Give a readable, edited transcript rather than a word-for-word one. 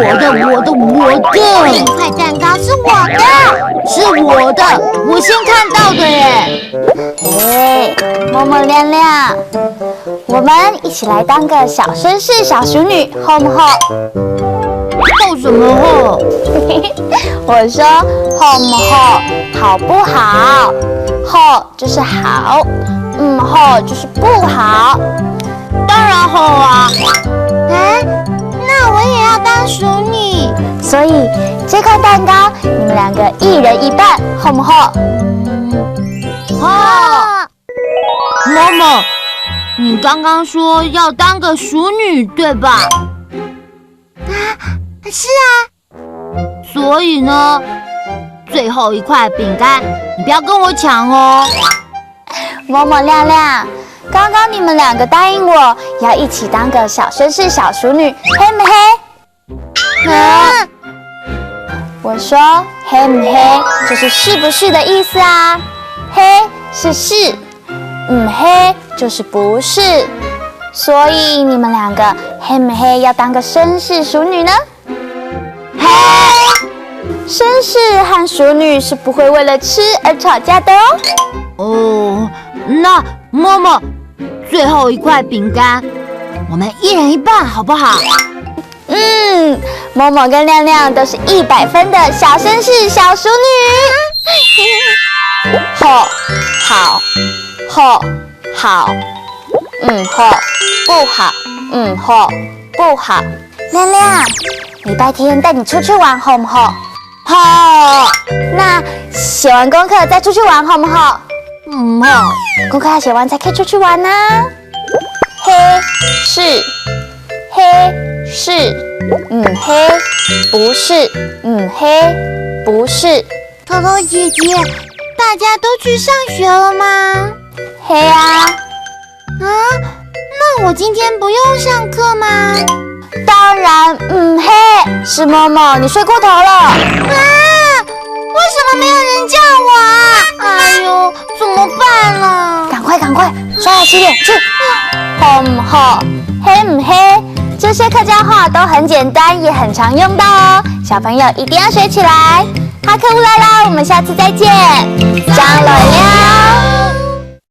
这块蛋糕是我的，是我的，我先看到的耶。哎，默默亮亮，我们一起来当个小绅士、小淑女，好不好？后什么后？我说好不好？好不好？好就是好，好就是不好。当然好啊。哎，那我也要当淑女。所以这块蛋糕你们两个一人一半，好不好？好。默默，你刚刚说要当个淑女，对吧？是啊。所以呢，最后一块饼干，你不要跟我抢哦。默默亮亮，刚刚你们两个答应我要一起当个小绅士、小淑女，黑不黑？我说黑不黑就是是不是的意思啊，黑是是，黑就是不是，所以你们两个黑不黑要当个绅士淑女呢？黑，绅士和淑女是不会为了吃而吵架的哦。哦，那默默，最后一块饼干，我们一人一半，好不好？默默跟亮亮都是100分的小绅士、小淑女。好，好，好，好，好，不好，好，不好。亮亮，礼拜天带你出去玩，好不好？好。那写完功课再出去玩，好不好？好。功课要写完才可以出去玩呢。黑是，黑是，黑不是，黑不是。偷偷姐姐，大家都去上学了吗？黑啊。那我今天不用上课吗？当然，黑。是默默，你睡过头了。为什么没有人叫我啊？哎呦，怎么办呢？赶快，刷牙洗脸去。好不好？黑不黑？这些客家话都很简单，也很常用到哦。小朋友一定要学起来。哈克乌拉拉，我们下次再见。张罗了。